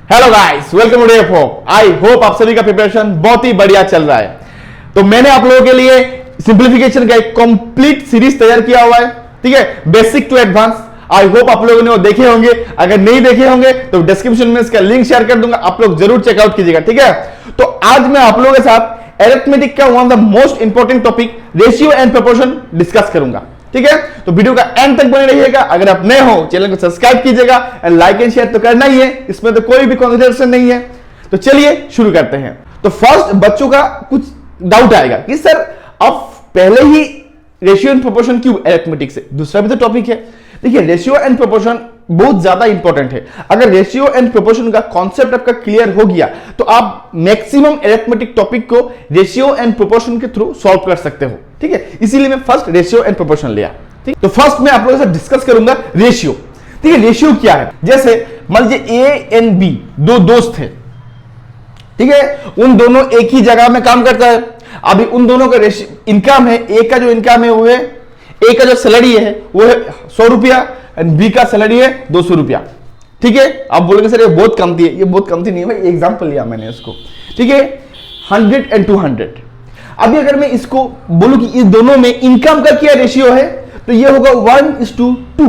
Hello guys, welcome to Hope. I hope आप सभी का प्रिपरेशन बहुत ही बढ़िया चल रहा है। तो मैंने आप लोगों के लिए सिंप्लीफिकेशन का एक कंप्लीट सीरीज तैयार किया हुआ है, ठीक है, basic to advance. I hope आप लोगों ने वो देखे होंगे। अगर नहीं देखे होंगे तो डिस्क्रिप्शन में इसका लिंक शेयर कर दूंगा, आप लोग जरूर चेकआउट कीजिएगा, ठीक है। तो आज मैं आप लोगों के साथ अरिथमेटिक का one of the most important topic ratio and proportion discuss करूंगा, ठीक है। तो वीडियो का एंड तक बने रहिएगा। अगर आप नए हो चैनल को सब्सक्राइब कीजिएगा एंड लाइक एंड शेयर तो करना ही है, इसमें तो कोई भी कॉन्ट्रडिक्शन नहीं है। तो चलिए शुरू करते हैं। तो फर्स्ट बच्चों का कुछ डाउट आएगा कि सर अब पहले ही रेशियो एंड प्रोपोर्शन क्यों अरिथमेटिक से, दूसरा भी तो टॉपिक है। देखिए, रेशियो एंड प्रोपोर्शन बहुत ज्यादा इंपॉर्टेंट है। अगर रेशियो एंड प्रोपोर्शन का कॉन्सेप्ट आपका क्लियर हो गया तो आप मैक्सिमम अरिथमेटिक टॉपिक को रेशियो एंड प्रोपोर्शन के थ्रू सॉल्व कर सकते हो, ठीक है। इसीलिए मैं फर्स्ट रेशियो एंड प्रोपोर्शन लिया, ठीक। तो फर्स्ट मैं आप लोगों के साथ डिस्कस करूंगा रेशियो, ठीक है। रेशियो क्या है? जैसे मान लीजिए ए एंड बी दो दोस्त थे, ठीक है, उन दोनों एक ही जगह में काम करता है। अभी उन दोनों का इनकम है, ए का जो इनकम है वो है, ए का जो सैलरी है वो है 100 रुपया एंड बी का सैलरी है 200 रुपया, ठीक है। आप बोलेंगे सर ये बहुत कमती है, ये बहुत कमती नहीं है भाई, एग्जांपल लिया मैंने इसको, ठीक है। 100 एंड 200। अभी अगर मैं इसको बोलूं कि इस दोनों में इनकम का क्या रेशियो है तो ये होगा 1:2।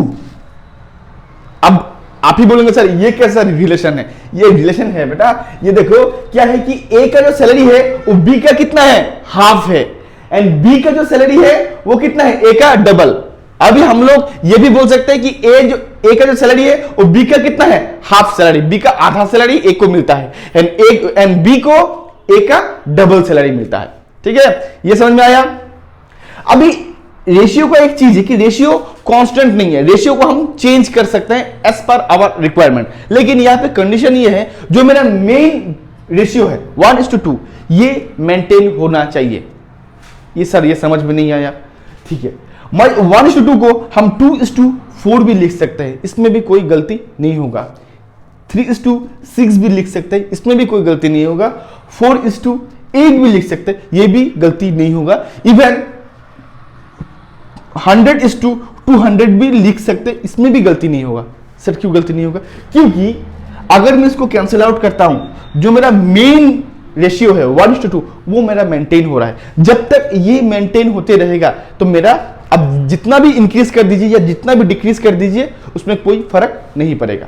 अब आप ही बोलेंगे सर ये कैसा रिलेशन है? ये रिलेशन है बेटा, ये देखो क्या है कि ए का जो सैलरी है वो बी का कितना है, हाफ है, एंड बी का जो सैलरी है वो कितना है, ए का डबल। अभी हम लोग ये भी बोल सकते हैं कि ए का जो सैलरी है वो बी का कितना है, हाफ सैलरी, बी का आधा सैलरी ए को मिलता है एंड बी को ए का डबल सैलरी मिलता है, ठीक है। ये समझ में आया? अभी रेशियो का एक चीज है कि रेशियो कांस्टेंट नहीं है, रेशियो को हम चेंज कर सकते हैं एज पर आवर रिक्वायरमेंट। लेकिन यहां पे कंडीशन ये है, जो मेरा मेन रेशियो है 1:2 ये मेंटेन होना चाहिए। ये सर ये समझ में नहीं आया, ठीक है। 1:2 को हम 2:4 भी लिख सकते हैं, इसमें भी कोई गलती नहीं होगा। 3:6 भी लिख सकते हैं, इसमें भी कोई गलती नहीं होगा। 4:8 भी लिख सकते हैं, ये भी गलती नहीं होगा। इवन 100:200 भी लिख सकते, इसमें भी गलती नहीं होगा। सर क्यों गलती नहीं होगा? क्योंकि अगर मैं इसको कैंसिल आउट करता हूं, जो मेरा मेन रेशियो है 1:2 वो मेरा मेंटेन हो रहा है। जब तक ये मेंटेन होते रहेगा तो मेरा, अब जितना भी इंक्रीज कर दीजिए या जितना भी डिक्रीज कर दीजिए उसमें कोई फर्क नहीं पड़ेगा,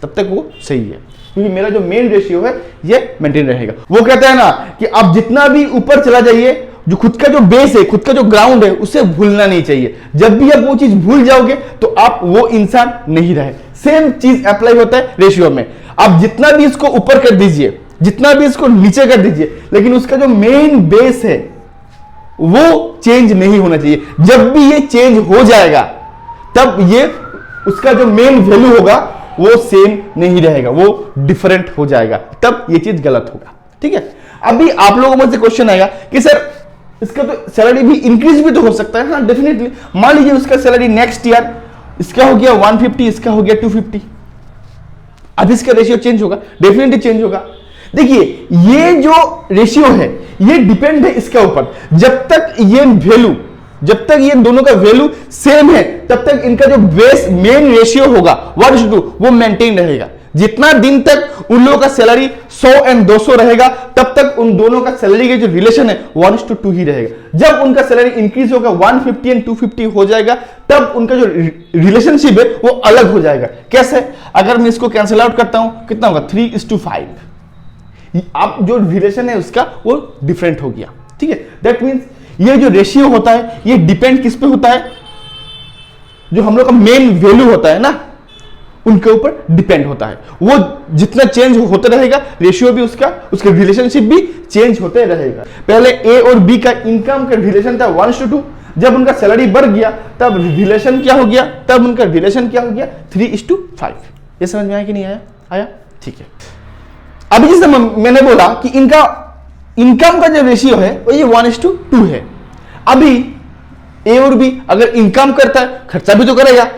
तब तक वो सही है, क्योंकि मेरा जो मेन रेशियो है ये मेंटेन रहेगा। वो कहता है ना कि आप जितना भी ऊपर चला जाइए, जो खुद का जो बेस है, खुद का जो ग्राउंड है, उसे भूलना नहीं चाहिए। जब भी आप वो चीज भूल जाओगे तो आप वो इंसान नहीं रहे। सेम चीज अप्लाई होता है रेशियो में। आप जितना भी इसको ऊपर कर दीजिए, जितना भी इसको नीचे कर दीजिए, लेकिन उसका जो मेन बेस है वो चेंज नहीं होना चाहिए। जब भी ये चेंज हो जाएगा तब ये उसका जो मेन वैल्यू होगा वो सेम नहीं रहेगा, वो डिफरेंट हो जाएगा, तब ये चीज गलत होगा, ठीक है। अभी आप लोगों में से क्वेश्चन आएगा कि सर इसका तो सैलरी भी इंक्रीज भी तो हो सकता है। हाँ डेफिनेटली, मान लीजिए उसका सैलरी नेक्स्ट ईयर इसका हो गया 150, इसका हो गया 250, अब इसका रेशियो चेंज होगा, डेफिनेटली चेंज होगा। देखिए ये जो रेशियो है ये डिपेंड है इसके ऊपर। जब तक ये वैल्यू, जब तक ये दोनों का वैल्यू सेम है तब तक इनका जो बेस मेन रेशियो होगा 1:2 वो मेंटेन रहेगा। जितना दिन तक उन लोगों का सैलरी 100 एंड 200 रहेगा तब तक उन दोनों का सैलरी के जो रिलेशन है 1:2 ही रहेगा। जब उनका सैलरी इंक्रीज होगा 150 एंड 250 हो जाएगा तब उनका जो रिलेशनशिप है वो अलग हो जाएगा। कैसे? अगर मैं इसको कैंसिल आउट करता हूं कितना होगा, 3:5। अब जो रिलेशन है उसका वो डिफरेंट हो गया, ठीक है। दैट मींस ये जो रेशियो होता है ये डिपेंड किस पे होता है, जो हम लोग का मेन वैल्यू होता है ना उनके ऊपर डिपेंड होता है। वो जितना चेंज होते रहेगा रेशियो भी उसका रिलेशनशिप भी चेंज होते रहेगा। पहले ए और बी का इनकम का रिलेशन था 1:2, जब उनका सैलरी बढ़ गया तब रिलेशन क्या हो गया, तब उनका रिलेशन क्या हो गया 3:5। ये समझ में आया कि नहीं आया? आया, ठीक है। अभी जैसे मैंने बोला कि इनका इनकम का जो रेशियो है वो ये 1:2 है। अभी ए और बी अगर इनकम करता है खर्चा भी तो करेगा।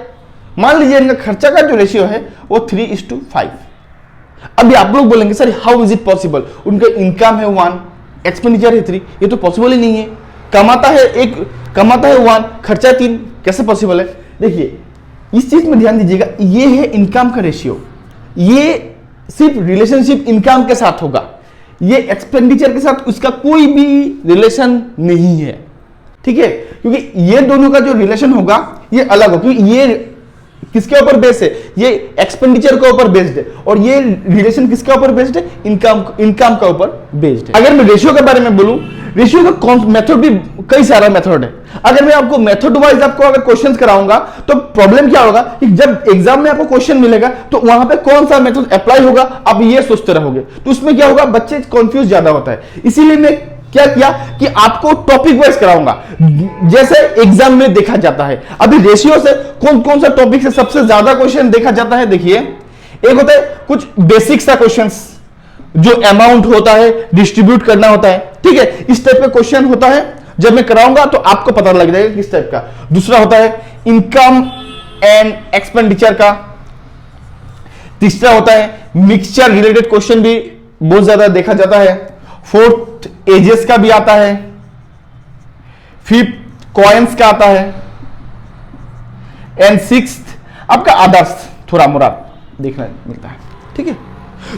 मान लीजिए इनका खर्चा का जो रेशियो है वो 3:5। अभी आप लोग बोलेंगे sir how is it possible, उनका इनकम है 1, एक्सपेंडिचर है 3, ये तो पॉसिबल ही नहीं है। कमाता है 1, खर्चा 3, कैसे पॉसिबल है? देखिए इस चीज में ध्यान दीजिएगा, ये है इनकम का रेशियो, ये सिर्फ रिलेशनशिप इनकम के साथ होगा, ये एक्सपेंडिचर के साथ उसका कोई भी रिलेशन नहीं है, ठीक है, क्योंकि ये दोनों का जो रिलेशन होगा ये अलग हो, क्योंकि ये किसके ऊपर बेस्ड है, ये एक्सपेंडिचर के ऊपर बेस्ड है, और ये रिलेशन किसके ऊपर बेस्ड है, इनकम का ऊपर बेस्ड है। अगर मैं रेशियो के बारे में बोलूं, रेशियो का मेथड भी कई सारा मेथड है। अगर मैं आपको मेथड वाइज आपको अगर क्वेश्चंस कराऊंगा तो प्रॉब्लम क्या होगा कि जब एग्जाम में आपको क्वेश्चन मिलेगा तो वहां पे कौन सा मेथड अप्लाई होगा आप ये सोचते रहोगे, तो उसमें क्या होगा, बच्चे कंफ्यूज ज्यादा होता है। इसीलिए मैं क्या किया कि आपको टॉपिक वाइज कराऊंगा जैसे एग्जाम में देखा जाता है। अभी रेशियो से कौन कौन सा टॉपिक से सबसे ज्यादा क्वेश्चन देखा जाता है, देखिए एक होता है कुछ बेसिक सा क्वेश्चंस जो अमाउंट होता है, डिस्ट्रीब्यूट करना होता है, ठीक है, इस टाइप का क्वेश्चन होता है। जब मैं कराऊंगा तो आपको पता लग जाएगा किस टाइप का। दूसरा होता है इनकम एंड एक्सपेंडिचर का। तीसरा होता है मिक्सचर रिलेटेड क्वेश्चन भी बहुत ज्यादा देखा जाता है। फोर्थ एजेस का भी आता है। फिफ्थ कॉइन्स का आता है। एंड सिक्स्थ आपका आदर्श थोड़ा मोरा देखने मिलता है, ठीक है।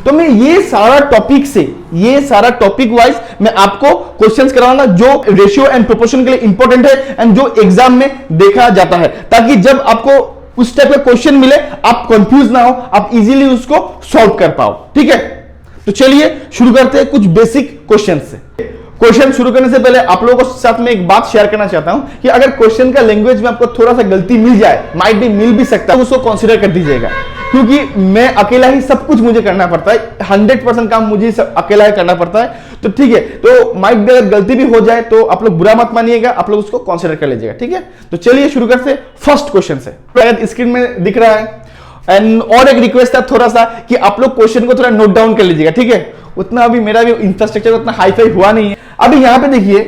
तो मैं ये सारा टॉपिक वाइज मैं आपको क्वेश्चंस कराऊंगा जो रेशियो एंड प्रोपोर्शन के लिए इंपॉर्टेंट है एंड जो एग्जाम में देखा जाता है, ताकि जब आपको उस टाइप का क्वेश्चन मिले आप कंफ्यूज ना हो, आप इजीली उसको सॉल्व कर पाओ, ठीक है। तो चलिए शुरू करते हैं कुछ बेसिक क्वेश्चन से। क्वेश्चन शुरू करने से पहले आप लोगों के साथ में एक बात शेयर करना चाहता हूं कि अगर क्वेश्चन का लैंग्वेज में आपको थोड़ा सा गलती मिल जाए, माइट भी मिल भी सकता है, तो उसको कंसीडर कर दीजिएगा, क्योंकि मैं अकेला ही सब कुछ मुझे करना पड़ता है, 100% काम मुझे अकेला ही करना पड़ता है। तो ठीक है, तो माइट भी अगर गलती भी हो जाए तो आप लोग बुरा मत मानिएगा, आप लोग उसको कंसीडर कर लीजिएगा, ठीक है। तो चलिए शुरू करते हैं फर्स्ट क्वेश्चन से। स्क्रीन में दिख रहा है एंड और एक रिक्वेस्ट है थोड़ा सा कि आप लोग क्वेश्चन को थोड़ा नोट डाउन कर लीजिएगा, ठीक है। उतना अभी मेरा भी इंफ्रास्ट्रक्चर उतना हाई फाई हुआ नहीं है। अभी यहां पे देखिए,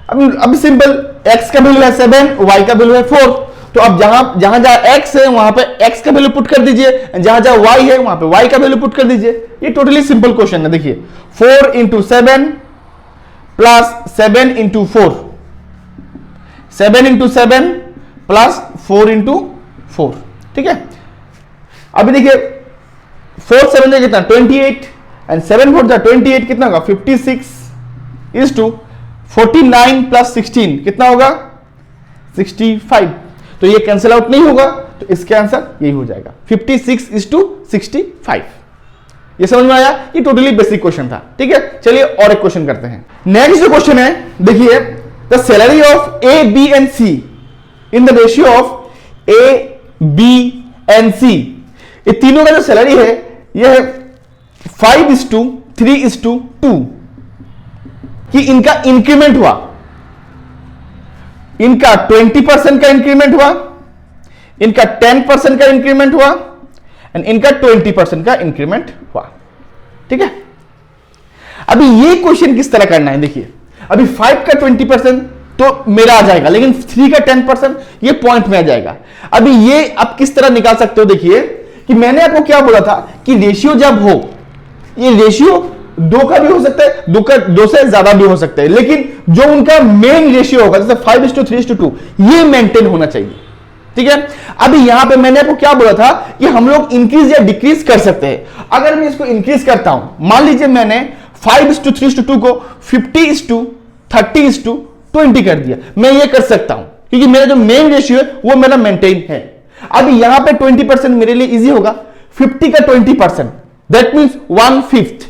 अभी सिंपल x का वैल्यू है 7, y का वैल्यू है 4, तो अब जहां x है वहां पे x का वैल्यू पुट कर दीजिए, जहां y है वहां पे y का वैल्यू पुट कर दीजिए। ये टोटली सिंपल क्वेश्चन है। देखिए 4 into 7 plus 7 into 4, 7 into 7 plus 4 into 4, ठीक है। अभी देखिए 4 7 जा कितना 28 एंड 7 4 जा 28 कितना होगा 56 इज टू 49 प्लस 16 कितना होगा 65। तो ये कैंसिल आउट नहीं होगा, तो इसका आंसर यही हो जाएगा 56 इज टू 65। ये समझ में आया? ये टोटली बेसिक क्वेश्चन था, ठीक है। चलिए और एक क्वेश्चन करते हैं। नेक्स्ट जो क्वेश्चन है देखिए, the salary of a b and c in the ratio of a b and c, ये तीनों का जो सैलरी है यह है 5:3:2 कि इनका इंक्रीमेंट हुआ, इनका 20% का इंक्रीमेंट हुआ, इनका 10% का इंक्रीमेंट हुआ एंड इनका 20% का इंक्रीमेंट हुआ, ठीक है। अभी ये क्वेश्चन किस तरह करना है, देखिए अभी 5 का 20% तो मेरा आ जाएगा, लेकिन 3 का 10% ये पॉइंट में आ जाएगा। अभी ये आप किस तरह निकाल सकते हो, देखिए कि मैंने आपको क्या बोला था कि रेशियो जब हो, ये रेशियो 2 का भी हो सकता है, 2 से ज्यादा भी हो सकता है, लेकिन जो उनका मेन रेशियो होगा जैसे 5:3:2 ये मेंटेन होना चाहिए, ठीक है। अभी यहां पे मैंने आपको क्या बोला था कि हम लोग इंक्रीज या डिक्रीज कर सकते हैं। अगर मैं इसको इंक्रीज करता हूं, मान लीजिए मैंने 5:3:2 को 50:30:20 कर दिया, मैं ये कर सकता हूं क्योंकि मेरा जो मेन रेशियो है वो मेरा मेंटेन है। अभी यहां पे 20% मेरे लिए इजी होगा, 50 का 20% दैट मींस 1/5।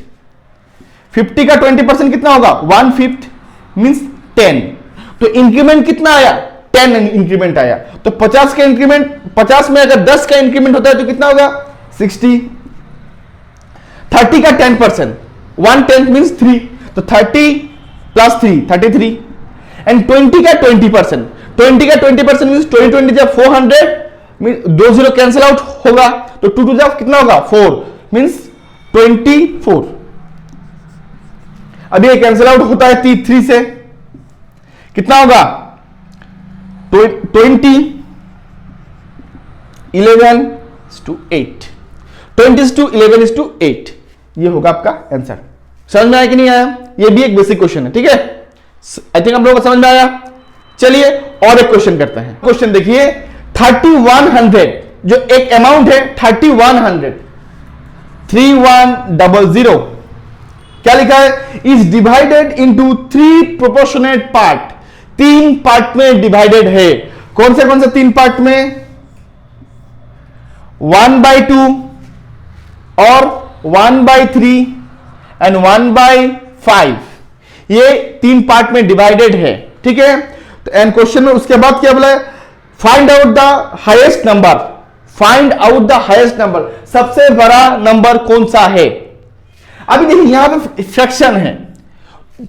50 का 20% कितना होगा 1/5 मींस 10। तो इंक्रीमेंट कितना आया 10 इंक्रीमेंट आया। तो 50 का इंक्रीमेंट, 50 में अगर 10 का इंक्रीमेंट होता है तो कितना होगा 60। 30 का 10% 1/10 मींस 3, तो 30 प्लस 3 33 एंड 20 का 20%, 20 का 20% मींस 20 जब 400 2 0 कैंसिल आउट होगा, तो 2 2 जब कितना होगा 4 मींस 24। अभी ये कैंसिल आउट होता है 3 से, कितना होगा 20 11:8, 20:11:8 ये होगा आपका आंसर। समझ में आया कि नहीं आया? ये भी एक बेसिक क्वेश्चन है, ठीक है। आई थिंक हम लोगों को समझ में आया। चलिए और एक क्वेश्चन करते हैं। क्वेश्चन देखिए 3100 जो एक अमाउंट है 3100, 3100। क्या लिखा है? Is divided into 3 proportionate part, 3 part में डिवाइडेड है। कौन से 3 पार्ट में? 1/2 और 1/3 एंड 1/5, ये 3 पार्ट में डिवाइडेड है। ठीक है, तो एंड क्वेश्चन में उसके बाद क्या बोला है? Find out the highest number, find out the highest number, सबसे बड़ा नंबर कौन सा है। अभी देखिए यहां पे फ्रैक्शन है।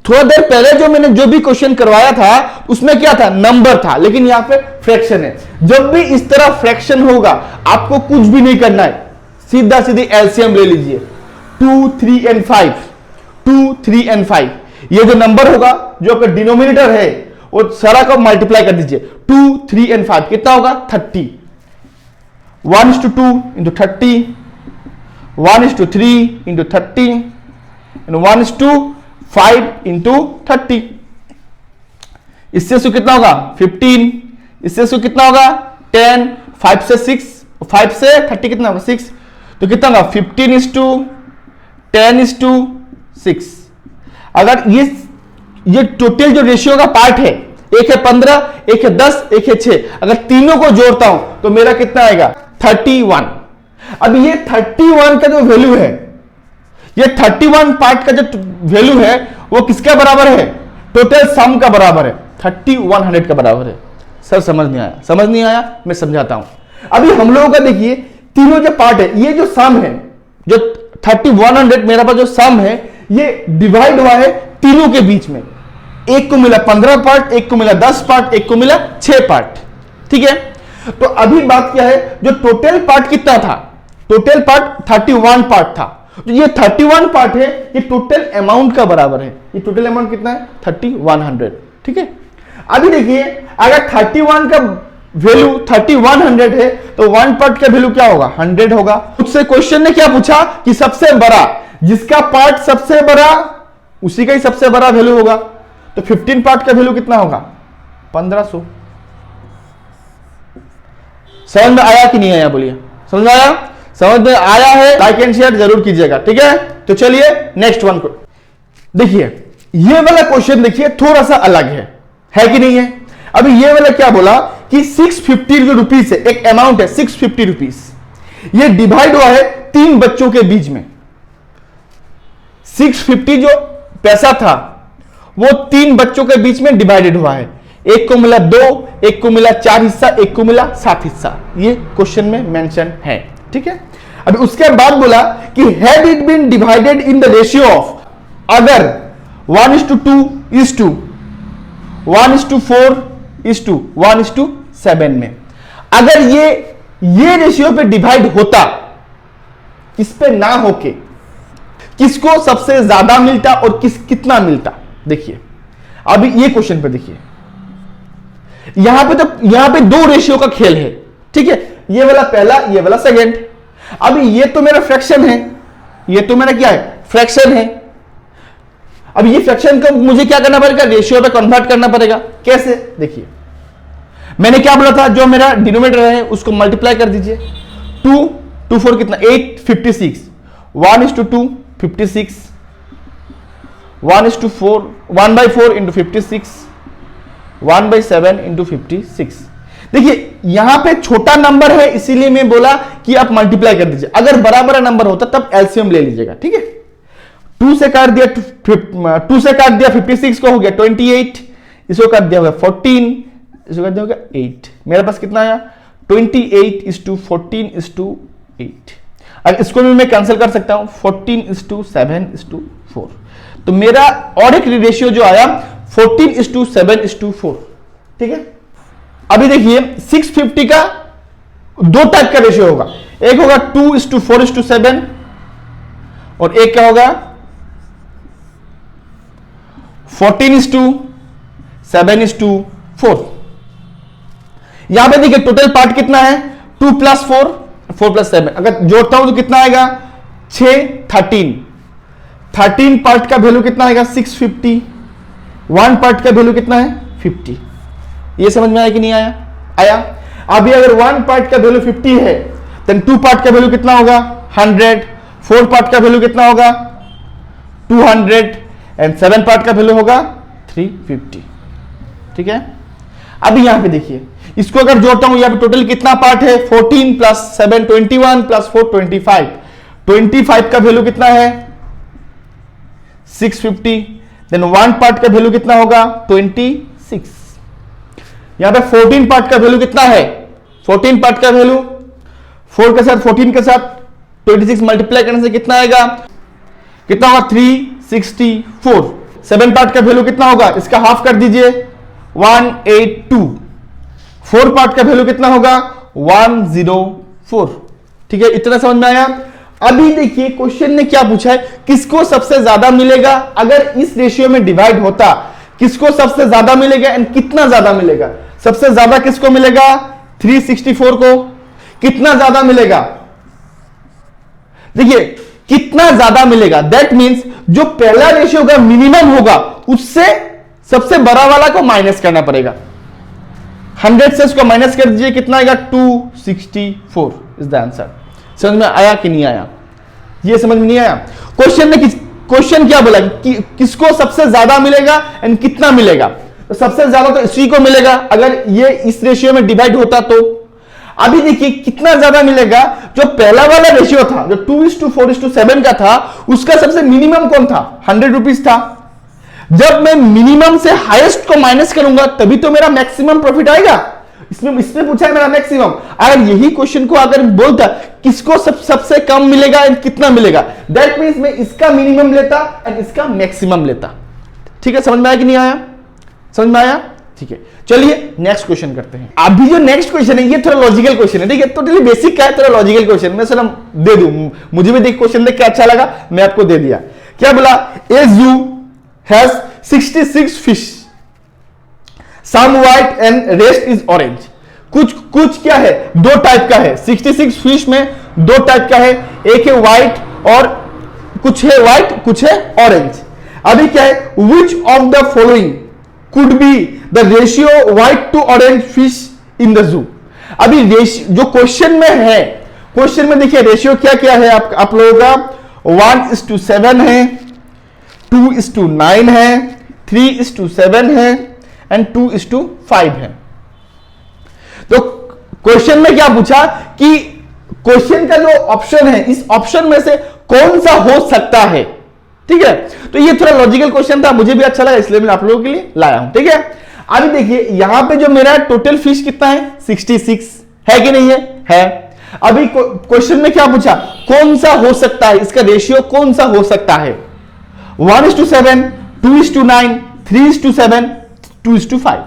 थोड़ा देर पहले जो मैंने जो भी क्वेश्चन करवाया था उसमें क्या था? नंबर था, लेकिन यहां पे फ्रैक्शन है। जब भी इस तरह फ्रैक्शन होगा आपको कुछ भी नहीं करना है, सीधा सीधी एलसीएम ले लीजिए। 2, 3 एंड 5, 2, 3 एंड 5, ये जो नंबर होगा जो आपका डिनोमिनेटर है वो सारा को मल्टीप्लाई कर दीजिए। 2, 3 एंड 5 कितना होगा? 30। 1:2 इंटू 30, 1:3 इंटू 30 एंड 1:5 इंटू 30। इससे सु कितना होगा? 15। इससे सु कितना होगा? 10। 5 से 6, 5 से 30 कितना होगा? 6। तो कितना होगा? 15:10:6। अगर ये टोटल जो रेशियो का पार्ट है, एक है 15, एक है 10, एक है 6, अगर तीनों को जोड़ता हूं तो मेरा कितना आएगा? 31। अब ये 31 का जो वैल्यू है, ये 31 पार्ट का जो वैल्यू है वो किसका बराबर है? टोटल सम का बराबर है, 3100 का बराबर है। सर समझ नहीं आया? समझ नहीं आया, मैं समझाता हूं। अभी हम लोगों का देखिए तीनों जो पार्ट है, ये जो सम है, जो 3100 मेरा पास जो सम है, ये डिवाइड हुआ है तीनों के बीच में। एक को मिला 15 पार्ट, एक को मिला 10 पार्ट, एक को मिला 6 पार्ट। ठीक है, तो अभी बात क्या है? जो टोटल पार्ट कितना था? टोटल पार्ट 31 पार्ट था। तो ये 31 पार्ट है, ये टोटल अमाउंट का बराबर है। ये टोटल अमाउंट कितना है? 3100। ठीक है, अभी देखिए अगर 31 का वैल्यू 3100 है तो 1 पार्ट का वैल्यू क्या होगा? 100 होगा। उससे क्वेश्चन ने क्या पूछा कि सबसे बड़ा, जिसका पार्ट सबसे बड़ा उसी का ही सबसे बड़ा वैल्यू होगा। तो 15 पार्ट का वैल्यू कितना होगा? 1500। समझ में आया कि नहीं आया? बोलिए, समझ में आया? समझ में आया है? लाइक एंड शेयर जरूर कीजिएगा। ठीक है, तो चलिए नेक्स्ट वन को देखिए। ये वाला क्वेश्चन देखिए थोड़ा सा अलग है कि नहीं है? अभी ये वाला क्या बोला कि 650 रुपीज है, एक अमाउंट है 650 रुपीज, ये डिवाइड हुआ है 3 बच्चों के बीच में। 650 जो पैसा था वो 3 बच्चों के बीच में डिवाइडेड हुआ है। एक को मिला 2, एक को मिला 4 हिस्सा, एक को मिला 7 हिस्सा। ये क्वेश्चन में मेंशन है। ठीक है, अभी उसके बाद बोला कि had it been divided in the ratio of, अगर 1:2:1:4:1:7 में अगर ये रेशियो पे डिवाइड होता, इस पे ना होके किसको सबसे ज्यादा मिलता और कितना मिलता? देखिए अभी ये क्वेश्चन पे देखिए, यहां पे 2 रेशियो का खेल है। ठीक है, ये वाला पहला, ये वाला सेकंड। अभी ये तो मेरा फ्रैक्शन है, ये तो मेरा क्या है? फ्रैक्शन है। अब ये फ्रैक्शन को मुझे क्या करना पड़ेगा? रेशियो पे कन्वर्ट करना पड़ेगा। कैसे? देखिए मैंने क्या बोला था, जो मेरा डिनोमिनेटर है उसको मल्टीप्लाई कर दीजिए। 2 2 4 कितना? 8 56। 1:2 56, 1:4 1/4 इंटू 56, 1/7 इंटू 56। देखिए यहां पे छोटा नंबर है इसीलिए मैं बोला कि आप मल्टीप्लाई कर दीजिए। अगर बराबर नंबर होता तब एलसीएम ले लीजिएगा। ठीक है, 2 से काट दिया 56 को हो गया 28, इसको काट दिया होगा 14, इसको काट दिया होगा 8। मेरे पास कितना आया? 28:14:8। अब इसको भी मैं कैंसिल कर सकता हूं, 14:7:4। तो मेरा और एक रेशियो जो आया 14:7:4। ठीक है, अभी देखिए 650 का 2 टाइप का रेशियो होगा। एक होगा 2:4:7 और एक क्या होगा 14:7:4। यहां पे देखिए टोटल पार्ट कितना है? 2 + 4 4 + 7। अगर जोड़ता हूं तो कितना आएगा? 6 13 पार्ट का वैल्यू कितना आएगा? 650। 1 पार्ट का वैल्यू कितना है? 50। ये समझ में आया कि नहीं आया? आया। अभी अगर 1 पार्ट का वैल्यू 50 है तो 2 पार्ट का वैल्यू कितना होगा? 100। 4 पार्ट का वैल्यू कितना होगा 200 एंड 7 पार्ट का वैल्यू होगा 350। ठीक है, अभी यहां पे देखिए, इसको अगर जोड़ता हूं, यहां पे टोटल कितना पार्ट है 14 प्लस 7 21 प्लस 4 25। 25 का वैल्यू कितना है 650। देन 1 पार्ट का वैल्यू कितना होगा 26। यहां पे 14 पार्ट का वैल्यू कितना है 14 पार्ट का वैल्यू 4 के साथ 14 के साथ 26 मल्टीप्लाई करने से कितना आएगा, कितना होगा 364। 7 पार्ट का वैल्यू कितना होगा, इसका हाफ कर दीजिए 182। 4 पार्ट का वैल्यू कितना होगा 104। ठीक है, इतना समझ में आया। अभी देखिए क्वेश्चन ने क्या पूछा है, किसको सबसे ज्यादा मिलेगा अगर इस रेशियो में डिवाइड होता, किसको सबसे ज्यादा मिलेगा एंड कितना ज्यादा मिलेगा। सबसे ज्यादा किसको मिलेगा 364 को, कितना ज्यादा मिलेगा, देखिए कितना ज्यादा मिलेगा, दैट मींस जो पहला रेशियो का मिनिमम होगा उससे सबसे बड़ा वाला को माइनस करना पड़ेगा। 100 से उसको माइनस कर दीजिए, कितना आएगा 264 इज द आंसर। समझ में आया कि नहीं आया, ये समझ में नहीं आया। क्वेश्चन क्या बोला कि किसको सबसे ज्यादा मिलेगा एंड कितना मिलेगा, तो सबसे ज्यादा तो इसी को मिलेगा अगर ये इस रेशियो में डिवाइड होता तो। अभी देखिए कितना ज्यादा मिलेगा, जो पहला वाला रेशियो था जो 2:4:7 का था, उसका सबसे मिनिमम कौन था 100 रुपीज था। जब मैं मिनिमम से हाईएस्ट को माइनस करूंगा तभी तो मेरा मैक्सिमम प्रॉफिट आएगा। इसमें पूछा है मेरा मैक्सिमम। अगर यही क्वेश्चन को अगर बोलता किसको सबसे कम मिलेगा एंड कितना मिलेगा, दैट मींस मैं इसका मिनिमम लेता एंड इसका मैक्सिमम लेता। ठीक है, समझ में आया कि नहीं आया, समझ में आया। ठीक है, चलिए नेक्स्ट क्वेश्चन करते हैं। अभी जो नेक्स्ट क्वेश्चन है ये थोड़ा लॉजिकल क्वेश्चन है। ठीक है, टोटली बेसिक का है, थोड़ा लॉजिकल क्वेश्चन मैं चलो दे दूं, मुझे भी देख क्वेश्चन देख के अच्छा लगा, मैं आपको दे दिया। क्या बोला, a zoo has 66 fish, some white and rest is orange. कुछ क्या है, दो टाइप का है। 66 फिश में दो टाइप का है, एक है व्हाइट और कुछ है व्हाइट कुछ है ऑरेंज। अभी क्या है, which of the following could be the ratio white to orange fish in the zoo. अभी जो क्वेश्चन में है, क्वेश्चन में देखिए रेशियो क्या क्या है आप लोगों का, 1:7 है, 2:9 है, 3:7 है एंड 2:5 है। तो क्वेश्चन में क्या पूछा कि क्वेश्चन का जो ऑप्शन है इस ऑप्शन में से कौन सा हो सकता है। ठीक है, तो ये थोड़ा लॉजिकल क्वेश्चन था, मुझे भी अच्छा लगा इसलिए मैं आप लोगों के लिए लाया हूं। ठीक है, अभी देखिए यहां पे जो मेरा टोटल फिश कितना है 66 है कि नहीं है। अभी क्वेश्चन में क्या पूछा, कौन सा हो सकता है, इसका रेशियो कौन सा हो सकता है, 1:7, 2:9, 3:7, 2:5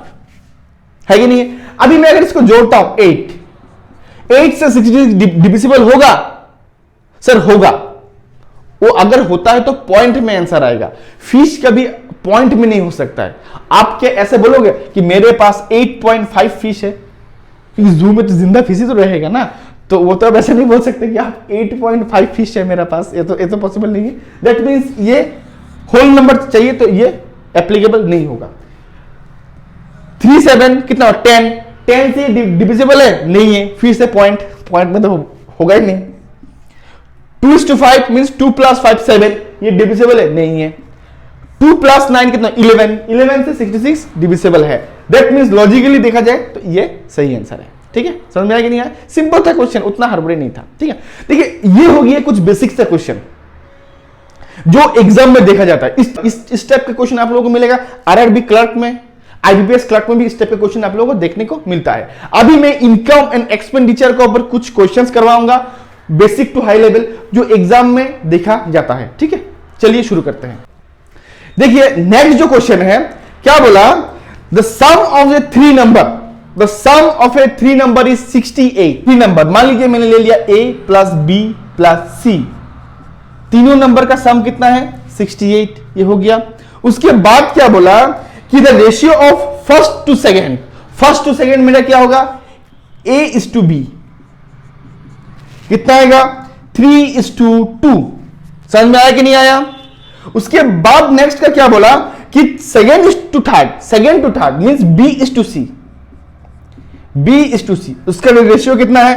है कि नहीं। अभी मैं अगर इसको जोड़ता हूं 8 से 66 डिविजिबल होगा सर, होगा। वो अगर होता है तो पॉइंट में आंसर आएगा, फिश कभी पॉइंट में नहीं हो सकता है। आप क्या ऐसे बोलोगे कि मेरे पास 8.5 फिश है, क्योंकि जू में तो जिंदा फिश ही तो रहेगा ना, तो वो तो आप ऐसे नहीं बोल सकते कि आप 8.5 फिश है मेरा पास, ये तो पॉसिबल नहीं है। दैट मीन्स ये होल नंबर चाहिए तो ये एप्लीकेबल नहीं होगा। 37 कितना 10 से डिविजिबल है नहीं है, फिर से पॉइंट में तो होगा ही नहीं। 2:5 मींस 2 + 5 7, ये डिविजिबल है नहीं है। 2 + 9 कितना 11 से 66 डिविजिबल है। दैट मींस लॉजिकली देखा जाए तो ये सही आंसर है। ठीक है, समझ में आया कि नहीं आया, सिंपल था क्वेश्चन, उतना हड़बड़ी नहीं था। ठीक है, देखिए ये हो गया कुछ बेसिक सा क्वेश्चन जो एग्जाम में देखा जाता है। इस टाइप का क्वेश्चन आप लोगों को मिलेगा आरआरबी क्लर्क में, आईबीपीएस क्लर्क में भी इस टाइप के क्वेश्चन आप लोगों को देखने को मिलता है। अभी मैं इनकम एंड एक्सपेंडिचर के ऊपर कुछ क्वेश्चंस करवाऊंगा, बेसिक टू हाई लेवल, जो एग्जाम में देखा जाता है। ठीक है, चलिए शुरू करते हैं। देखिए नेक्स्ट जो क्वेश्चन है, क्या बोला, the sum of a three number, the sum of a three number is 68। Three number मान लीजिए मैंने ले लिया a + b + c, तीनों नंबर का सम कितना है 68, ये हो गया। उसके बाद क्या बोला कि the ratio of first to second मेरा क्या होगा a:b, कितना आएगा 3:2। समझ में आया कि नहीं आया। उसके बाद नेक्स्ट का क्या बोला कि second to third means b:c, उसका रेशियो कितना है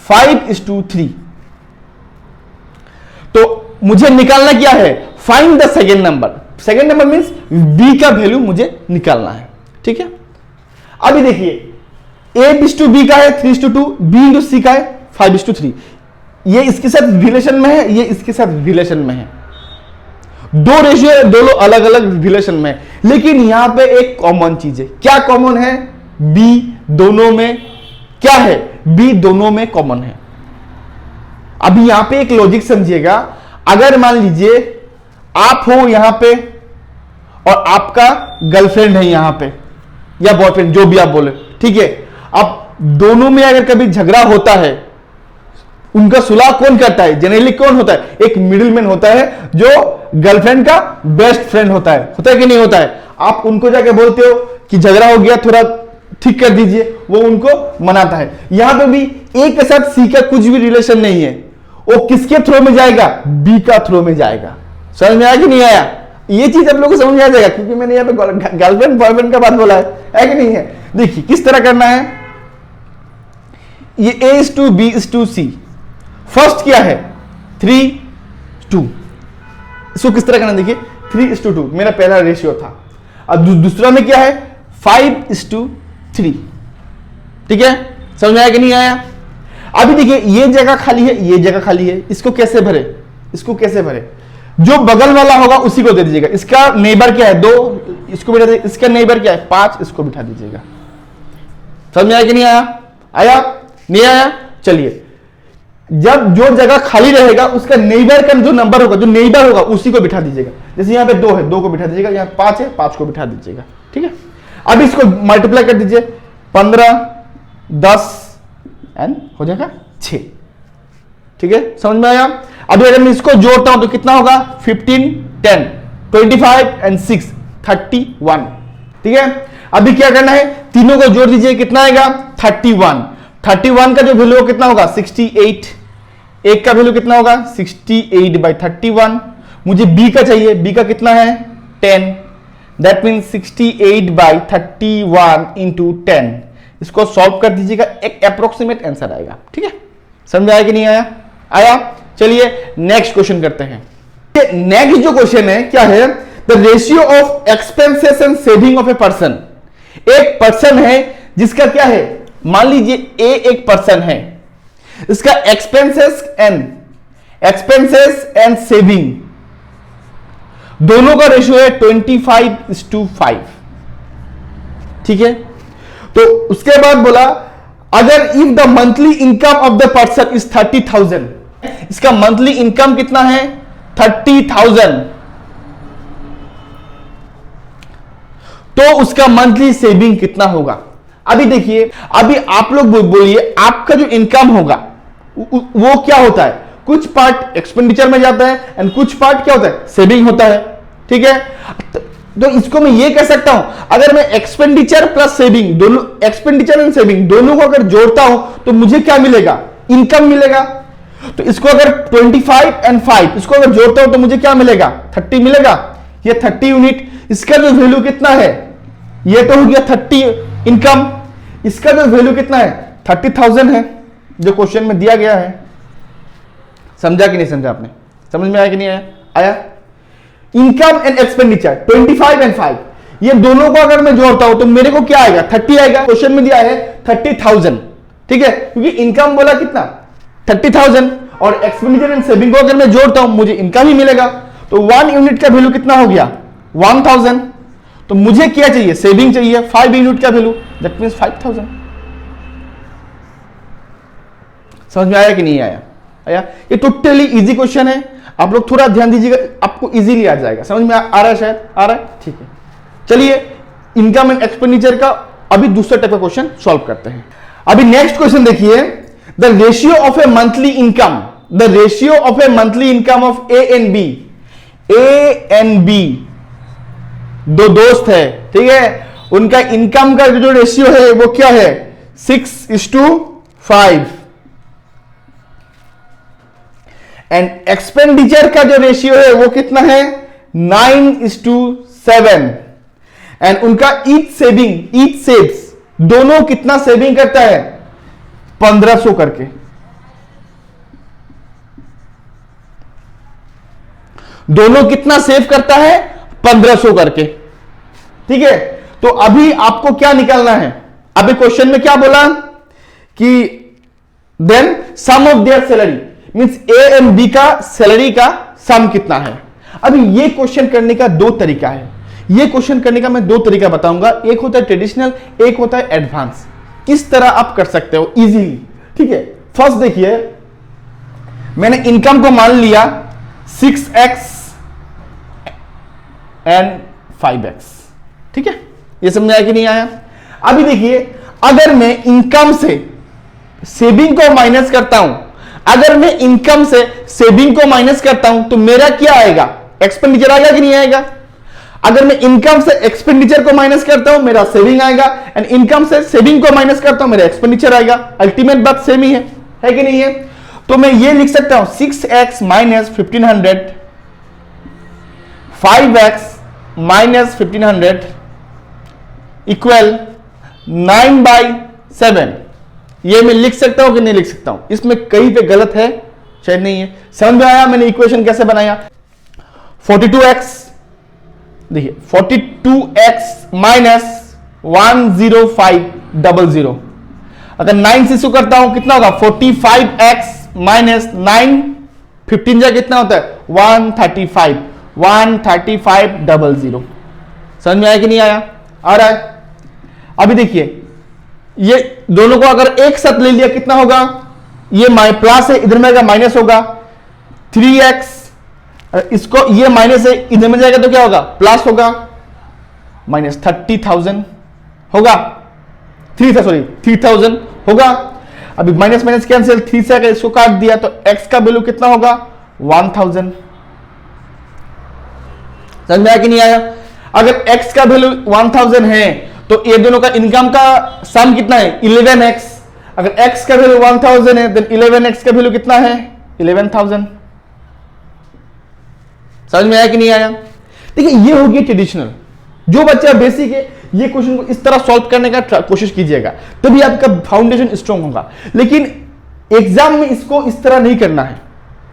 5:3। तो मुझे निकालना क्या है, find the second number. Second number means b का वैल्यू मुझे निकालना है, ठीक है। अभी देखिए A/B का है 3:2, B/C का है 5:3। ये इसके साथ रिलेशन में है, ये इसके साथ रिलेशन में है, दो रेशियो है, दोनों अलग अलग रिलेशन में है, लेकिन यहां पे एक कॉमन चीज है। क्या कॉमन है, बी दोनों में क्या है, बी दोनों में कॉमन है। अभी यहां पे एक लॉजिक समझिएगा, अगर मान लीजिए आप हो यहां पे और आपका गर्लफ्रेंड है यहां पे या बॉयफ्रेंड, जो भी आप बोले, ठीक है। अब दोनों में अगर कभी झगड़ा होता है, उनका सुलह कौन करता है, जनरली कौन होता है, एक मिडिलमैन होता है जो गर्लफ्रेंड का बेस्ट फ्रेंड होता है कि नहीं होता है। आप उनको जाके बोलते हो कि झगड़ा हो गया, थोड़ा ठीक कर दीजिए, वो उनको मनाता है। यहां पे भी ए के साथ सी का कुछ भी रिलेशन नहीं है, वो किसके थ्रू में जाएगा, बी का थ्रू में जाएगा। समझ में आया कि नहीं आया, ये चीज आप लोगों को समझ में आ जाएगा, क्योंकि मैंने यहाँ पे गर्लफ्रेंड बॉयफ्रेंड का बात बोला है कि नहीं है। देखिए किस तरह करना है, ये A/B/C, फर्स्ट क्या है 3:2, इसको किस तरह करना, देखिए 3:2 मेरा पहला रेशियो था। अब दूसरा में क्या है 5:3, ठीक है। समझ में आया कि नहीं आया। अभी देखिए ये जगह खाली है, ये जगह खाली है, इसको कैसे भरे, इसको कैसे भरे, जो बगल वाला होगा उसी को दे दीजिएगा। इसका नेबर क्या है 2, इसको बिठा दीजिए। इसका नेबर क्या है 5, इसको बिठा दीजिएगा। समझ में आया कि नहीं आया, आया नहीं आया। चलिए, जब जो जगह खाली रहेगा उसका नेबर का जो नंबर होगा, जो नेबर होगा उसी को बिठा दीजिएगा। जैसे यहाँ पे 2 है, 2 को बिठा दीजिएगा, यहाँ 5 है, 5 को बिठा दीजिएगा, ठीक है। अब इसको मल्टीप्लाई कर दीजिए, 15, 10 एंड हो जाएगा 6, ठीक है। समझ में आया। अभी अगर मैं इसको जोड़ता हूं तो कितना होगा 15, 10, 25 एंड 6, 31, ठीक है। अभी क्या करना है, तीनों को जोड़ दीजिए, कितना आएगा 31। 31 का जो वैल्यू कितना होगा 68, एक का वैल्यू कितना होगा 68/31। मुझे बी का चाहिए, बी का कितना है 10, दैट मीन 68/31 इंटू 10। इसको सॉल्व कर दीजिएगा, एक अप्रोक्सीमेट आंसर आएगा, ठीक है। समझ आया कि नहीं आया, आया। चलिए नेक्स्ट क्वेश्चन करते हैं। नेक्स्ट जो क्वेश्चन है क्या है, the ratio of expenses and saving of a person. एक पर्सन है जिसका क्या है, मान लीजिए ए एक पर्सन है, इसका एक्सपेंसेस एंड सेविंग दोनों का रेशियो है 25:5, ठीक है। तो उसके बाद बोला अगर if the monthly income of the person is 30,000, इसका मंथली इनकम कितना है 30,000, तो उसका मंथली सेविंग कितना होगा। अभी देखिए, अभी आप लोग बोलिए आपका जो इनकम होगा वो क्या होता है, कुछ पार्ट एक्सपेंडिचर में जाता है एंड कुछ पार्ट क्या होता है सेविंग होता है, ठीक है। तो इसको मैं ये कह सकता हूं, अगर मैं एक्सपेंडिचर प्लस सेविंग दोनों, एक्सपेंडिचर एंड सेविंग दोनों को अगर जोड़ता हूं तो मुझे क्या मिलेगा, इनकम मिलेगा। तो इसको अगर 25 एंड 5 इसको अगर जोड़ता हूं तो मुझे क्या मिलेगा 30 मिलेगा, ये 30 यूनिट। इसका जो वैल्यू कितना है, ये तो हो गया 30 इनकम, इसका जो वैल्यू कितना है 30,000 है, जो क्वेश्चन में दिया गया है। समझा कि नहीं समझा आपने, समझ में आया कि नहीं आया, आया। इनकम एंड एक्सपेंडिचर 25 एंड 5 ये दोनों को अगर मैं जोड़ता हूं तो मेरे को क्या आएगा 30 आएगा। क्वेश्चन में दिया है 30,000, ठीक है, क्योंकि इनकम बोला कितना 30,000 और एक्सपेंडिचर एंड सेविंग को अगर मैं जोड़ता हूं मुझे इनकम ही मिलेगा। तो 1 यूनिट का वैल्यू कितना हो गया 1000, तो मुझे क्या चाहिए सेविंग चाहिए 5 यूनिट का वैल्यू, दैट मींस 5000। समझ में आया कि नहीं आया, आया। ये टोटली इजी क्वेश्चन है, आप लोग थोड़ा ध्यान दीजिएगा, आपको इजीली आ जाएगा। समझ में आ रहा है, शायद आ रहा है, ठीक है। चलिए इनकम एंड एक्सपेंडिचर का अभी दूसरा टाइप का क्वेश्चन सॉल्व करते हैं। अभी नेक्स्ट क्वेश्चन देखिए, the ratio of a monthly income, the ratio of a monthly income of a and b, दो दोस्त है, ठीक है, उनका इनकम का जो रेशियो है वो क्या है 6:5 एंड एक्सपेंडिचर का जो रेशियो है वो कितना है 9:7 एंड उनका ईच सेव्स दोनों कितना सेविंग करता है 1500 करके। दोनों कितना सेव करता है? 1500 करके। ठीक है, तो अभी आपको क्या निकालना है? अभी क्वेश्चन में क्या बोला कि then sum of their salary, means a and b का सैलरी का सम कितना है। अभी ये क्वेश्चन करने का दो तरीका है। ये क्वेश्चन करने का मैं दो तरीका बताऊंगा, एक होता है ट्रेडिशनल, एक होता है एडवांस। किस तरह आप कर सकते हो इजीली। ठीक है, फर्स्ट देखिए, मैंने इनकम को मान लिया 6x एंड 5x। ठीक है, ये समझ आया कि नहीं आया? अभी देखिए, अगर मैं इनकम से सेविंग को माइनस करता हूं, अगर मैं इनकम से सेविंग को माइनस करता हूं तो मेरा क्या आएगा? एक्सपेंडिचर आएगा कि नहीं आएगा? अगर मैं इनकम से एक्सपेंडिचर को माइनस करता हूं मेरा सेविंग आएगा, एंड इनकम से सेविंग को माइनस करता हूं मेरा एक्सपेंडिचर आएगा। अल्टीमेट बात सेम ही है कि नहीं है? तो मैं ये लिख सकता हूं 6x minus 1500, 5x minus 1500 equal 9/7। ये मैं लिख सकता हूं कि नहीं लिख सकता हूं? इसमें कहीं पे गलत है? शायद नहीं है। समझ में आया मैंने इक्वेशन कैसे बनाया? 42x, देखिए 42x माइनस 10500, अगर 9 से शुरू करता हूं कितना होगा? 45x माइनस 9, 15 जा कितना होता है? 135, 13500। समझ में आया कि नहीं आया? आ रहा है? अभी देखिए, ये दोनों को अगर एक साथ ले लिया कितना होगा? ये प्लस है, इधर में आएगा माइनस होगा। 3x, इसको ये माइनस है, इधर में जाएगा तो क्या होगा? प्लस होगा, माइनस 30,000 होगा। 3000 होगा। अभी माइनस माइनस कैंसिल, 3 से अगर इसको काट दिया तो x का वैल्यू कितना होगा? 1000। समझ में आया कि नहीं आया? अगर x का वैल्यू 1000 है तो ये दोनों का इनकम का सम कितना है? 11x। अगर x का वैल्यू 1000 है देन 11x का वैल्यू कितना है? 11000। समझ में आया कि नहीं आया? देखिए, ये होगी ट्रेडिशनल। जो बच्चा बेसिक है ये क्वेश्चन को इस तरह सॉल्व करने का कोशिश कीजिएगा, तभी आपका फाउंडेशन स्ट्रांग होगा। लेकिन एग्जाम में इसको इस तरह नहीं करना है,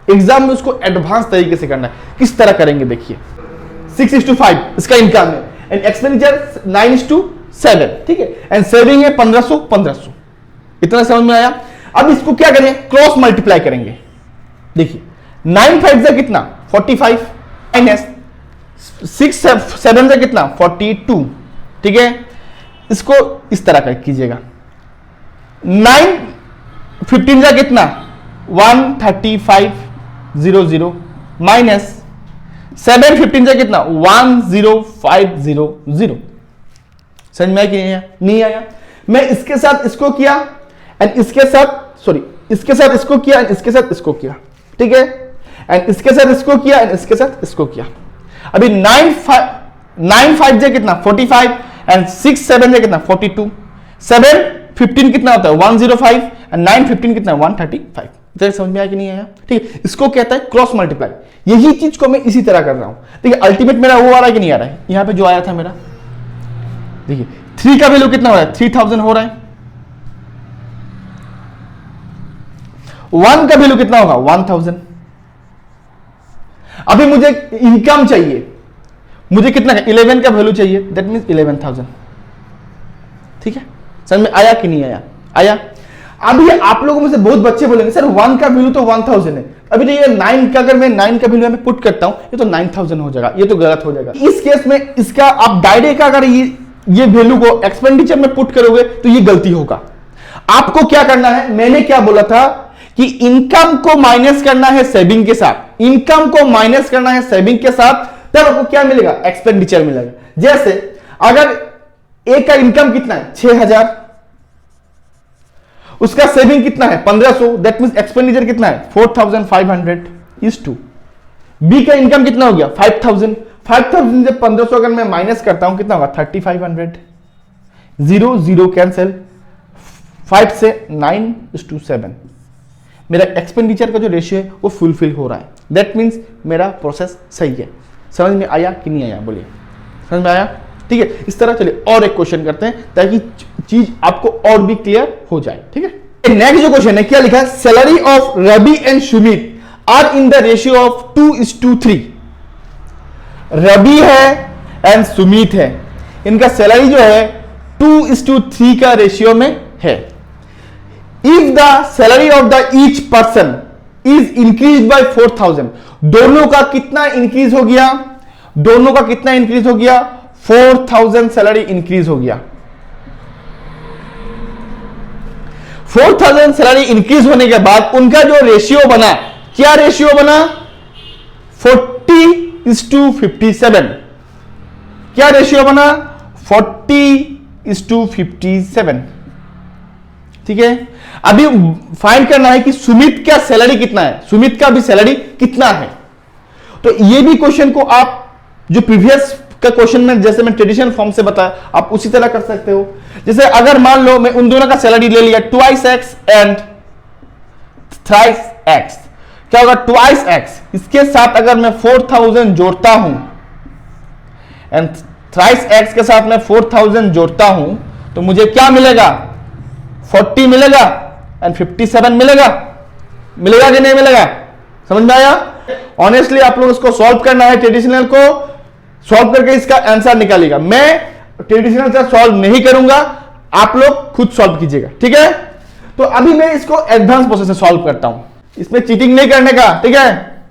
एग्जाम में उसको एडवांस तरीके से करना है। किस तरह करेंगे देखिए, 6:5 इसका इनकम है, एंड एक्सपेंडिचर 9:7। ठीक है, एंड सेविंग है 1500। इतना समझ में आया? अब इसको क्या करेंगे? क्रॉस मल्टीप्लाई करेंगे। देखिए 9 5 से कितना? 45 माइनस 6 7 से कितना? 42। ठीक है, इसको इस तरह कर कीजिएगा। 9 15 से कितना? 13500 माइनस 7 15 से कितना? 10500। समझ में आया कि नहीं आया? मैं इसके साथ इसको किया एंड इसके साथ, सॉरी इसके साथ इसको किया एंड इसके साथ इसको किया। ठीक है, एंड इसके साथ इसको किया एंड इसके साथ इसको किया। अभी 9 5 से कितना? 45 एंड 6 7 से कितना? 42। 7 15 कितना होता है? 105 एंड 9 15 कितना? 135। समझ में आया कि नहीं आया? ठीक है, इसको कहता है क्रॉस मल्टीप्लाई। यही चीज को मैं इसी तरह कर रहा हूं। देखिए अल्टीमेट मेरा वो आ रहा है कि नहीं आ रहा है? यहां पे जो आया था मेरा, देखिए 3 का वैल्यू कितना हो रहा है? 3000 हो रहा है। 1 का वैल्यू कितना होगा? 1000। अभी मुझे इनकम चाहिए, मुझे कितना का? 11 का वैल्यू चाहिए, दैट मींस 11000। ठीक है, समझ में आया कि नहीं आया? आया। अभी आप लोगों में से बहुत बच्चे बोलेंगे सर 1 का वैल्यू तो 1000 है। अभी तो ये 9 का, अगर मैं 9 का वैल्यू में पुट करता हूं ये तो 9000 हो जाएगा, ये तो गलत हो जाएगा। इस केस में इसका आप डायरेक्ट अगर ये वैल्यू को एक्सपेंडिचर में पुट करोगे तो ये गलती होगा। आपको क्या करना है? मैंने क्या बोला था कि इनकम को माइनस करना है सेविंग के साथ, इनकम को माइनस करना है सेविंग के साथ, तब आपको क्या मिलेगा? एक्सपेंडिचर मिलेगा। जैसे अगर ए का इनकम कितना है? 6000, उसका सेविंग कितना है? 1500, दैट मींस एक्सपेंडिचर कितना है? 4500 इज टू। बी का इनकम कितना हो गया? 5000। 5000 से 1500 अगर मैं माइनस करता हूं कितना होगा? 3500। 0 0 कैंसिल, 5 से 9:7। मेरा एक्सपेंडिचर का जो रेशियो है वो फुलफिल हो रहा है, दैट मीन्स मेरा प्रोसेस सही है। समझ में आया कि नहीं आया? बोलिए, समझ में आया? ठीक है, इस तरह चलिए और एक क्वेश्चन करते हैं ताकि चीज आपको और भी क्लियर हो जाए। ठीक है, नेक्स्ट जो क्वेश्चन है क्या लिखा है? Salary of Ravi and Sumit are in the ratio of 2:3। Ravi है एंड सुमित है, इनका सैलरी जो है 2:3 का रेशियो में है। If the salary of the each person is increase by 4,000, दोनों का कितना इंक्रीज हो गया? दोनों का कितना इंक्रीज हो गया? 4,000 सैलरी इंक्रीज हो गया। 4,000 सैलरी इंक्रीज होने के बाद उनका जो रेशियो बना, क्या रेशियो बना? 40:57। क्या रेशियो बना? 40:57। ठीक है, अभी फाइंड करना है कि सुमित का सैलरी कितना है, सुमित का भी सैलरी कितना है। तो ये भी क्वेश्चन को आप जो प्रीवियस का क्वेश्चन में जैसे मैं ट्रेडिशनल फॉर्म से बताया, आप उसी तरह कर सकते हो। जैसे अगर मान लो मैं उन दोनों का सैलरी ले लिया 2x एंड 3x, क्या होगा? 2x, इसके साथ अगर मैं 4,000 जोड़ता हूं एंड 3x के साथ मैं 4,000 जोड़ता हूं तो मुझे क्या मिलेगा? 40 मिलेगा एंड 57 मिलेगा। मिलेगा कि नहीं मिलेगा? समझ में आया? ऑनेस्टली आप लोग इसको सॉल्व करना है, ट्रेडिशनल को सॉल्व करके इसका आंसर निकालिएगा। मैं ट्रेडिशनल से सॉल्व नहीं करूंगा, आप लोग खुद सॉल्व कीजिएगा। ठीक है, तो अभी मैं इसको एडवांस प्रोसेस से सॉल्व करता हूं, इसमें चीटिंग नहीं करने का। ठीक है,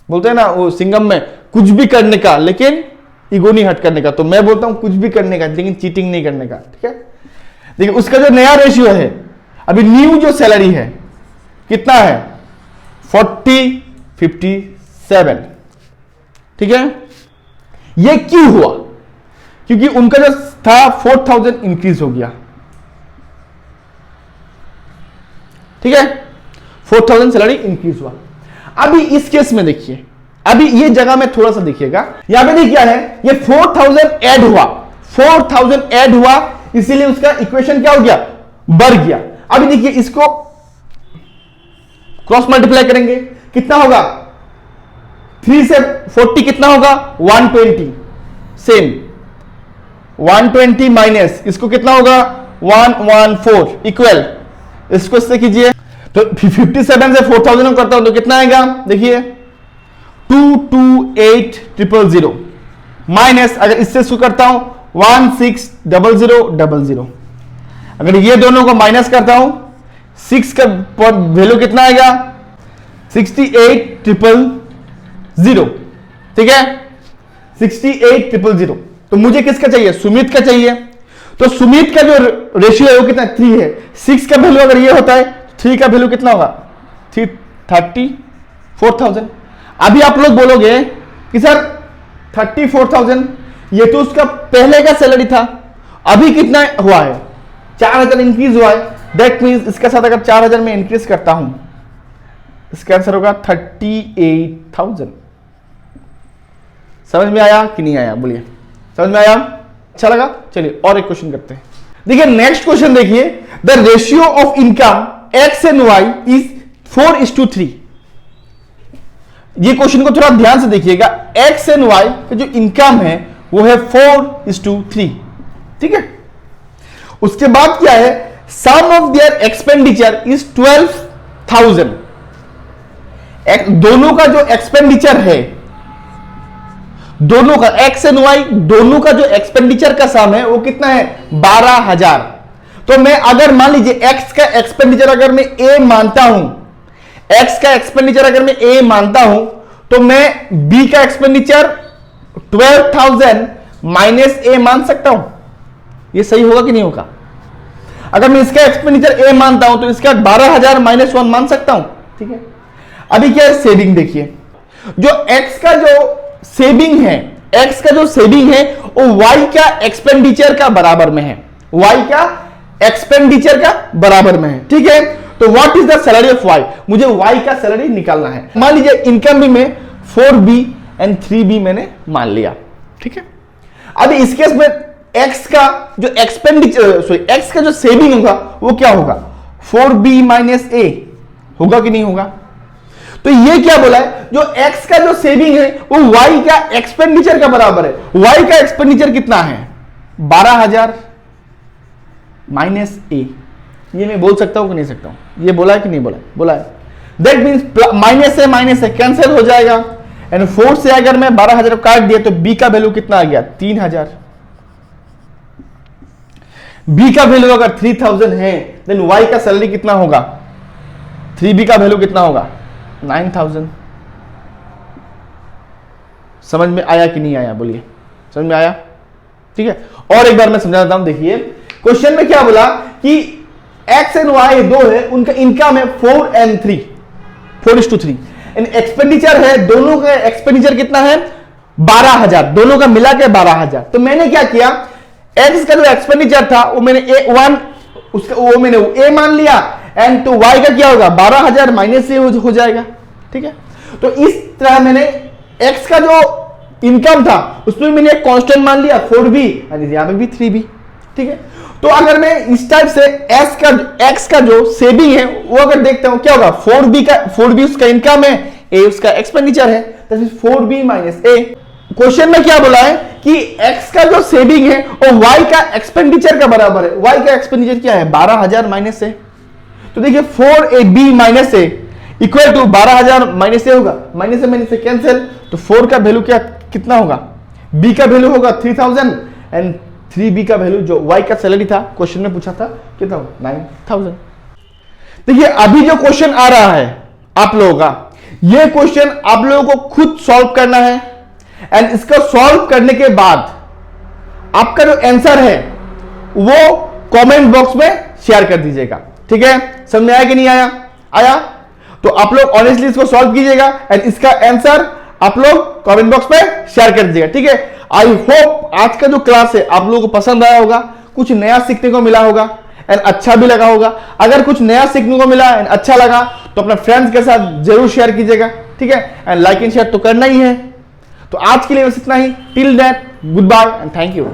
बोलते हैं ना वो सिंगम में, कुछ भी करने का लेकिन ईगो नहीं हट करने का। तो मैं बोलता हूं कुछ भी करने का लेकिन चीटिंग नहीं करने का। ठीक है, देखिए उसका जो नया रेशियो है, अभी न्यू जो सैलरी है कितना है? 40:57। ठीक है, ये क्यों हुआ? क्योंकि उनका जो था 4,000 इंक्रीज हो गया। ठीक है, 4,000 सैलरी इंक्रीज हुआ। अभी इस केस में देखिए, अभी ये जगह में थोड़ा सा देखिएगा, यहां पे देखिए क्या है, ये 4,000 ऐड हुआ, 4,000 ऐड हुआ, इसीलिए उसका इक्वेशन क्या हो गया? बढ़ गया। अभी देखिए इसको क्रॉस मल्टीप्लाई करेंगे, कितना होगा? 3 से 40 कितना होगा? 120। सेम 120 माइनस इसको कितना होगा? 114 इक्वल, इसको इससे कीजिए तो 57 से 4,000 करता हूं तो कितना आएगा? देखिए 228,000 माइनस, अगर इससे शुरू करता हूं 16,000,000। अगर ये दोनों को माइनस करता हूं, 6 का वैल्यू कितना आएगा? 68,000। ठीक है, 68,000। तो मुझे किसका चाहिए? सुमित का चाहिए। तो सुमित का जो रेशियो है वो कितना? 3 है। 6 का वैल्यू अगर ये होता है, 3 का वैल्यू कितना होगा? 34,000। अभी आप लोग बोलोगे कि सर 34,000 ये तो उसका पहले का सैलरी था, अभी कितना हुआ है? 4,000 इंक्रीज हुआ है। दैट मीन्स इसके साथ अगर 4,000 में इंक्रीज करता हूं, इसका आंसर होगा 38,000। समझ में आया कि नहीं आया? बोलिए, समझ में आया? अच्छा लगा? चलिए और एक क्वेश्चन करते हैं। देखिए नेक्स्ट क्वेश्चन देखिए, the ratio of income x and y is 4:3। ये क्वेश्चन को थोड़ा ध्यान से देखिएगा। एक्स एंड वाई का जो इनकम है वो है 4:3। ठीक है, उसके बाद क्या है? सम ऑफ देयर एक्सपेंडिचर इज 12,000। दोनों का जो एक्सपेंडिचर है, दोनों का एक्स एंड वाई दोनों का जो एक्सपेंडिचर का सम है वो कितना है? 12,000। तो मैं अगर मान लीजिए एक्स का एक्सपेंडिचर अगर मैं ए मानता हूं, एक्स का एक्सपेंडिचर अगर मैं ए मानता हूं, तो मैं बी का एक्सपेंडिचर 12,000 माइनस ए मान सकता हूं। ये सही होगा कि नहीं होगा? अगर मैं इसका एक्सपेंडिचर ए मानता हूं तो इसका 12,000 माइनस 1 मान सकता हूं। ठीक है, अभी क्या है? सेविंग देखिए, जो एक्स का जो सेविंग है, एक्स का जो सेविंग है वो वाई का एक्सपेंडिचर का बराबर में है, वाई का एक्सपेंडिचर का बराबर में है। ठीक है, तो what is the salary of y? मुझे वाई का सैलरी निकालना है। मान लीजिए इनकम भी में 4B एंड 3B मैंने मान लिया। ठीक है, अभी इस केस में एक्स का जो एक्सपेंडिचर, सॉरी एक्स का जो सेविंग होगा वो क्या होगा? 4B माइनस ए होगा कि नहीं होगा? तो ये क्या बोला है? जो एक्स का जो सेविंग है वो वाई का एक्सपेंडिचर का बराबर है। वाई का एक्सपेंडिचर कितना है? 12,000 माइनस ए। ये मैं बोल सकता हूं कि नहीं सकता हूं? ये बोला है कि नहीं बोला? बोला है। दैट मीन्स माइनस है कैंसिल हो जाएगा एंड 4 से अगर मैं 12,000 काट दिया तो बी का वैल्यू कितना आ गया 3,000। बी का वैल्यू अगर 3,000 है देन वाई का सैलरी कितना होगा 3B का वैल्यू कितना होगा 9,000। समझ में आया कि नहीं आया बोलिए, समझ में आया? ठीक है, और एक बार मैं समझा देता हूं। देखिए क्वेश्चन में क्या बोला कि एक्स एंड वाई दो है, उनका इनकम है 4 and 3, 4:3 एंड एक्सपेंडिचर है, दोनों का एक्सपेंडिचर कितना है 12,000, दोनों का मिला के 12,000। तो मैंने क्या किया, एक्स का जो एक्सपेंडिचर था वो मैंने वो मैंने ए मान लिया एंड तो वाई का क्या होगा 12,000 माइनस ए हो जाएगा। ठीक है, तो इस तरह मैंने एक्स का जो इनकम था उसमें मैंने एक कांस्टेंट मान लिया 4B एंड यहां पे भी 3B। ठीक है, तो अगर मैं इस टाइप से एक्स का जो सेविंग है वो अगर देखता हूं क्या होगा 4B उसका इनकम है, ए उसका एक्सपेंडिचर है, that is 4B minus A. Question में क्या बोला है कि एक्स का जो सेविंग है और वाई का एक्सपेंडिचर का बराबर है। वाई का एक्सपेंडिचर क्या है 12,000 माइनस ए। तो देखिए 4AB minus a equal to 12,000 minus a होगा, माइनस से कैंसिल, तो 4 का वैल्यू कितना होगा, बी का वैल्यू होगा 3,000 एंड 3B का वैल्यू जो वाई का सैलरी था क्वेश्चन में पूछा था कितना 9,000। देखिए अभी जो क्वेश्चन आ रहा है आप लोगों का, ये क्वेश्चन आप लोगों को खुद सॉल्व करना है एंड इसका सॉल्व करने के बाद आपका जो आंसर है वो कमेंट बॉक्स में शेयर कर दीजिएगा। ठीक है, समझ में आया कि नहीं आया? आया तो आप लोग ऑनेस्टली इसको सॉल्व कीजिएगा एंड इसका आंसर आप लोग कमेंट बॉक्स में शेयर कर दीजिएगा। ठीक है, आई होप आज का जो क्लास है आप लोगों को पसंद आया होगा, कुछ नया सीखने को मिला होगा एंड अच्छा भी लगा होगा। अगर कुछ नया सीखने को मिला एंड अच्छा लगा तो अपने फ्रेंड्स के साथ जरूर शेयर कीजिएगा। ठीक है, एंड लाइक एंड शेयर तो करना ही है। तो आज के लिए बस इतना ही। Till that goodbye and thank you.